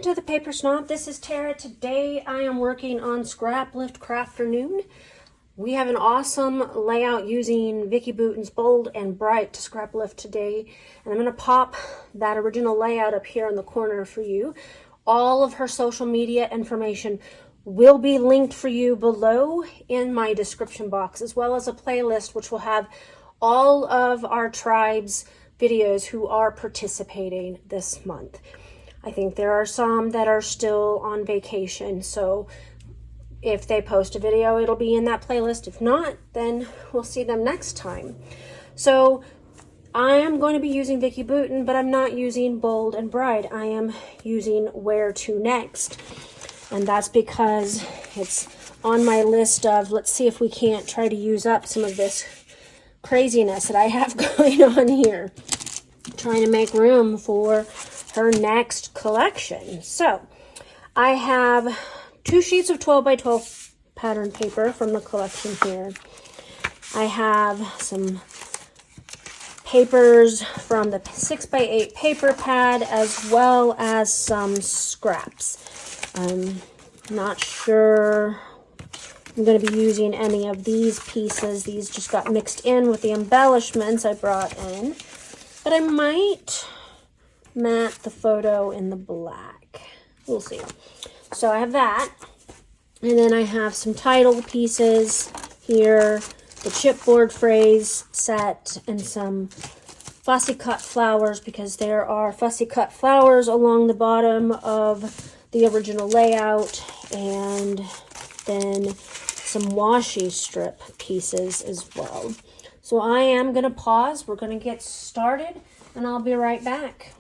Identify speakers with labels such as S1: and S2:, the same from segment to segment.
S1: Welcome to the Paper Snob. This is Tara. Today I am working on Scraplift Crafternoon. We have an awesome layout using Vicki Boutin's Bold and Bright to scraplift today. And I'm going to pop that original layout up here in the corner for you. All of her social media information will be linked for you below in my description box, as well as a playlist which will have all of our tribe's videos who are participating this month. I think there are some that are still on vacation, so if they post a video, it'll be in that playlist. If not, then we'll see them next time. So I am going to be using Vicki Boutin, but I'm not using Bold and Bright. I am using Where to Next, and that's because it's on my list of, let's see if we can't try to use up some of this craziness that I have going on here, trying to make room for her next collection. So I have 2 sheets of 12 by 12 pattern paper from the collection here. I have some papers from the 6 by 8 paper pad, as well as some scraps. I'm not sure I'm going to be using any of these pieces. These just got mixed in with the embellishments I brought in, but I might matte the photo in the black. We'll see. So I have that, and then I have some title pieces here, the chipboard phrase set, and some fussy cut flowers, because there are fussy cut flowers along the bottom of the original layout, and then some washi strip pieces as well. So I am going to pause. We're going to get started, and I'll be right back.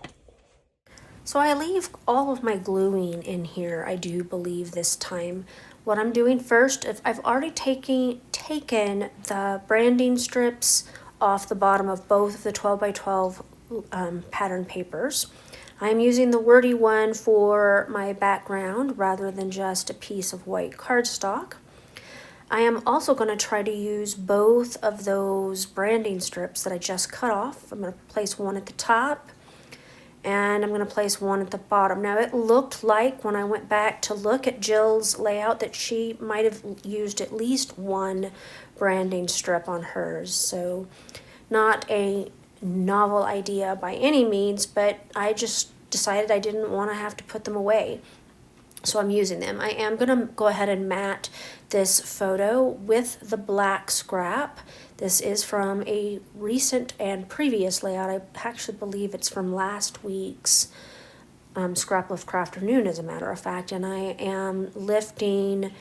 S1: So I leave all of my gluing in here, I do believe, this time. What I'm doing first, if I've already taken the branding strips off the bottom of both of the 12 by 12 pattern papers. I'm using the wordy one for my background rather than just a piece of white cardstock. I am also going to try to use both of those branding strips that I just cut off. I'm going to place one at the top, and I'm going to place one at the bottom. Now, it looked like when I went back to look at Jill's layout that she might have used at least one branding strip on hers. So not a novel idea by any means, but I just decided I didn't want to have to put them away. So I'm using them. I am going to go ahead and matte this photo with the black scrap. This is from a recent and previous layout. I actually believe it's from last week's Scraplift Crafternoon, as a matter of fact. And I am lifting,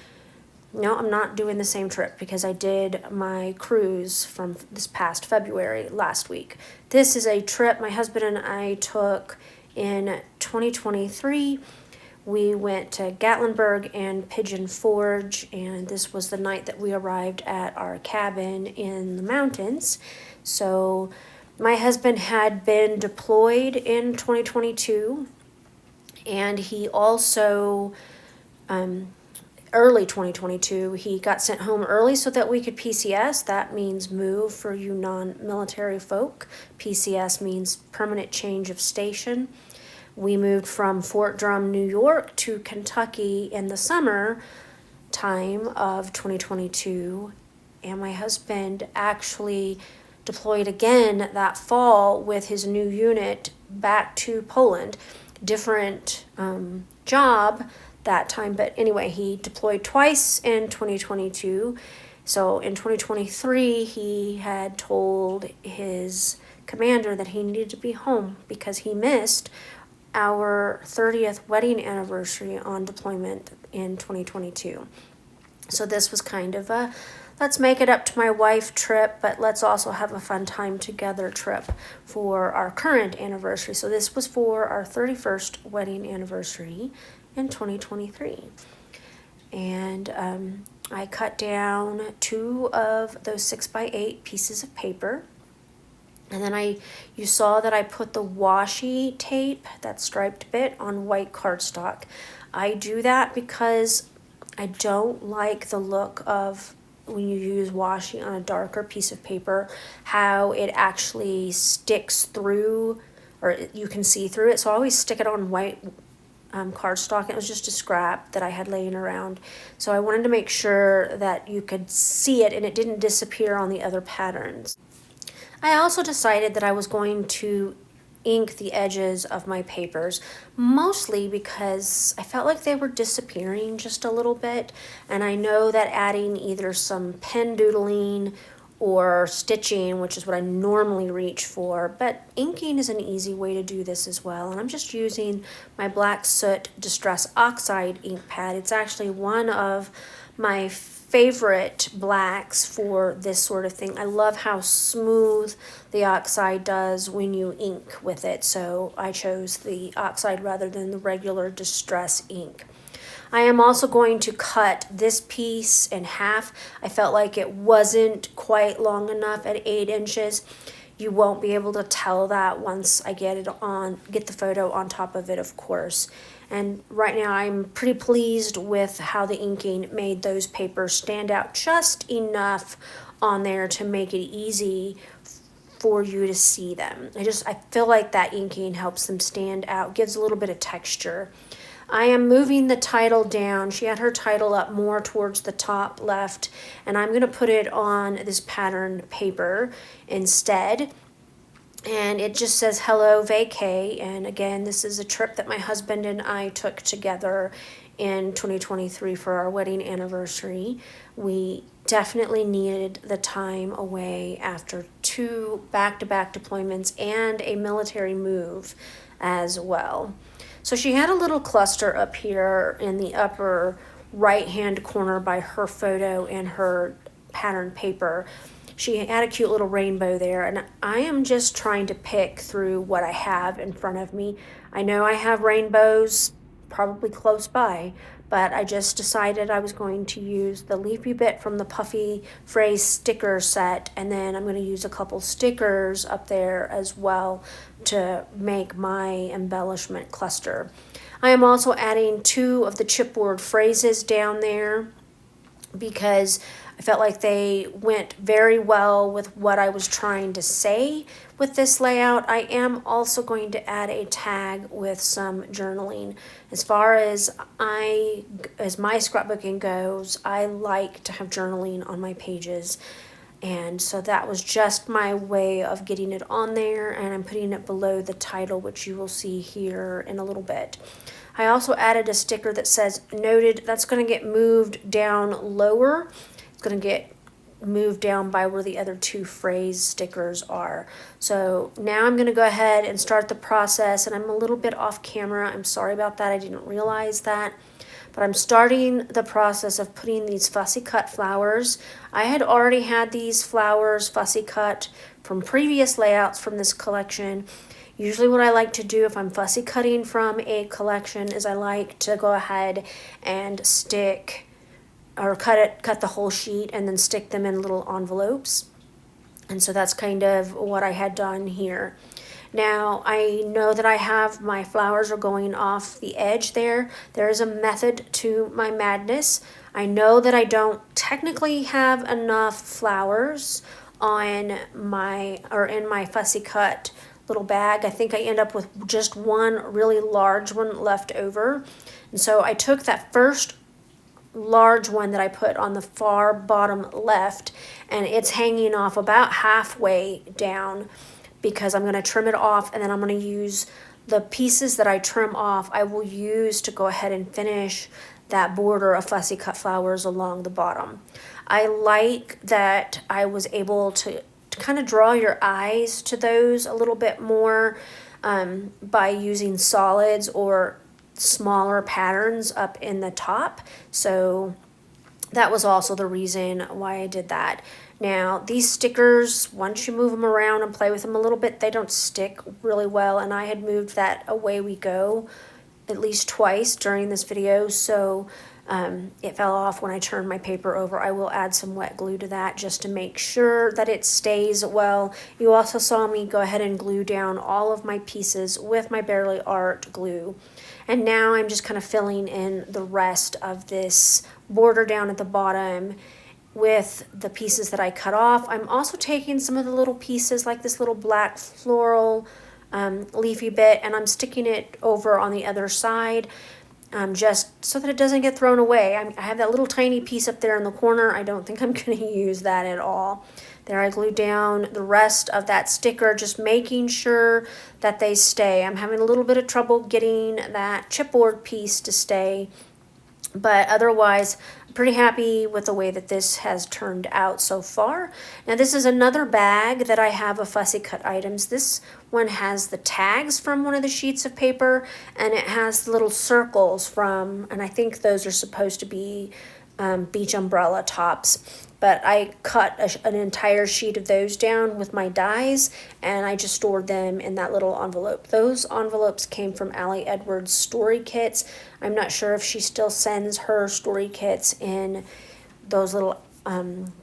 S1: no, I'm not doing the same trip because I did my cruise from this past February last week. This is a trip my husband and I took in 2023. We went to Gatlinburg and Pigeon Forge, and this was the night that we arrived at our cabin in the mountains. So my husband had been deployed in 2022, and he also, early 2022, he got sent home early so that we could PCS. That means move for you non-military folk. PCS means permanent change of station. We moved from Fort Drum, New York to Kentucky in the summer time of 2022, and my husband actually deployed again that fall with his new unit back to Poland. Different job that time, but anyway, he deployed twice in 2022. So in 2023, he had told his commander that he needed to be home because he missed our 30th wedding anniversary on deployment in 2022. So this was kind of a let's make it up to my wife trip, but let's also have a fun time together trip for our current anniversary. So this was for our 31st wedding anniversary in 2023. And I cut down 2 of those 6 by 8 pieces of paper. And then you saw that I put the washi tape, that striped bit, on white cardstock. I do that because I don't like the look of when you use washi on a darker piece of paper, how it actually sticks through, or you can see through it. So I always stick it on white cardstock. It was just a scrap that I had laying around. So I wanted to make sure that you could see it and it didn't disappear on the other patterns. I also decided that I was going to ink the edges of my papers, mostly because I felt like they were disappearing just a little bit, and I know that adding either some pen doodling or stitching, which is what I normally reach for, but inking is an easy way to do this as well. And I'm just using my Black Soot Distress Oxide ink pad. It's actually one of my favorite blacks for this sort of thing. I love how smooth the oxide does when you ink with it, so I chose the oxide rather than the regular distress ink. I am also going to cut this piece in half. I felt like it wasn't quite long enough at 8 inches. You won't be able to tell that once I get the photo on top of it, of course. And right now I'm pretty pleased with how the inking made those papers stand out just enough on there to make it easy for you to see them. I feel like that inking helps them stand out, gives a little bit of texture. I am moving the title down. She had her title up more towards the top left, and I'm going to put it on this patterned paper instead. And it just says hello vacay, and again, this is a trip that my husband and I took together in 2023 for our wedding anniversary. We definitely needed the time away after 2 back-to-back deployments and a military move as well. So she had a little cluster up here in the upper right-hand corner by her photo and her pattern paper. She had a cute little rainbow there, and I am just trying to pick through what I have in front of me. I know I have rainbows probably close by, but I just decided I was going to use the leafy bit from the Puffy Phrase sticker set, and then I'm going to use a couple stickers up there as well to make my embellishment cluster. I am also adding 2 of the chipboard phrases down there because I felt like they went very well with what I was trying to say with this layout. I am also going to add a tag with some journaling. As far as my scrapbooking goes, I like to have journaling on my pages. And so that was just my way of getting it on there, and I'm putting it below the title, which you will see here in a little bit. I also added a sticker that says noted. That's going to get moved down lower. It's going to get moved down by where the other 2 phrase stickers are. So now I'm going to go ahead and start the process, and I'm a little bit off camera. I'm sorry about that. I didn't realize that. But I'm starting the process of putting these fussy cut flowers. I had already had these flowers fussy cut from previous layouts from this collection. Usually what I like to do if I'm fussy cutting from a collection is I like to go ahead and stick or cut the whole sheet and then stick them in little envelopes. And so that's kind of what I had done here. Now I know that I have my flowers are going off the edge there. There is a method to my madness. I know that I don't technically have enough flowers in my fussy cut little bag. I think I end up with just one really large one left over. And so I took that first large one that I put on the far bottom left, and it's hanging off about halfway down because I'm going to trim it off, and then I'm going to use the pieces that I trim off. I will use to go ahead and finish that border of fussy cut flowers along the bottom. I like that I was able to kind of draw your eyes to those a little bit more by using solids or smaller patterns up in the top. So that was also the reason why I did that. Now these stickers, once you move them around and play with them a little bit, they don't stick really well, and I had moved that away we go at least twice during this video, so it fell off when I turned my paper over. I will add some wet glue to that just to make sure that it stays well. You also saw me go ahead and glue down all of my pieces with my Barely Art glue. And now I'm just kind of filling in the rest of this border down at the bottom with the pieces that I cut off. I'm also taking some of the little pieces like this little black floral leafy bit, and I'm sticking it over on the other side, just so that it doesn't get thrown away. I have that little tiny piece up there in the corner. I don't think I'm going to use that at all. There, I glued down the rest of that sticker, just making sure that they stay. I'm having a little bit of trouble getting that chipboard piece to stay, but otherwise, I'm pretty happy with the way that this has turned out so far. Now, this is another bag that I have of fussy cut items. This one has the tags from one of the sheets of paper, and it has the little circles from, and I think those are supposed to be beach umbrella tops. But I cut an entire sheet of those down with my dies, and I just stored them in that little envelope. Those envelopes came from Allie Edwards' story kits. I'm not sure if she still sends her story kits in those little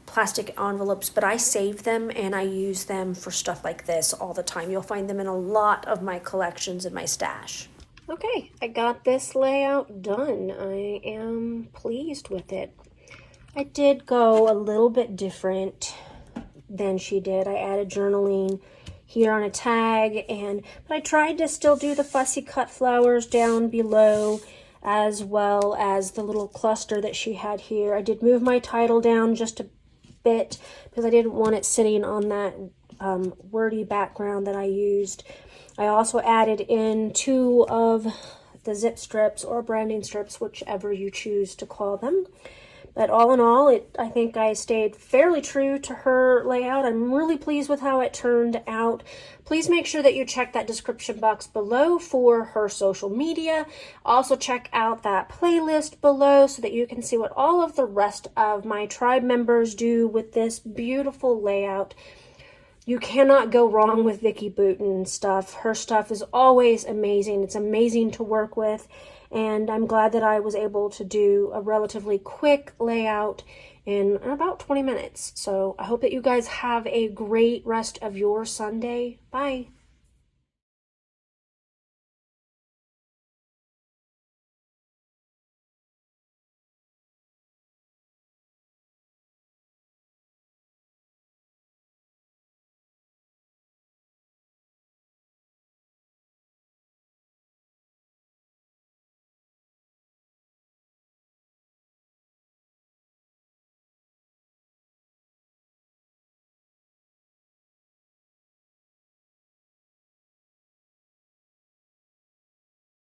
S1: plastic envelopes, but I save them and I use them for stuff like this all the time. You'll find them in a lot of my collections in my stash. Okay, I got this layout done. I am pleased with it. I did go a little bit different than she did. I added journaling here on a tag, but I tried to still do the fussy cut flowers down below, as well as the little cluster that she had here. I did move my title down just a bit because I didn't want it sitting on that wordy background that I used. I also added in 2 of the zip strips or branding strips, whichever you choose to call them. But all in all, I think I stayed fairly true to her layout. I'm really pleased with how it turned out. Please make sure that you check that description box below for her social media. Also check out that playlist below so that you can see what all of the rest of my tribe members do with this beautiful layout. You cannot go wrong with Vicki Boutin stuff. Her stuff is always amazing. It's amazing to work with. And I'm glad that I was able to do a relatively quick layout in about 20 minutes. So I hope that you guys have a great rest of your Sunday. Bye.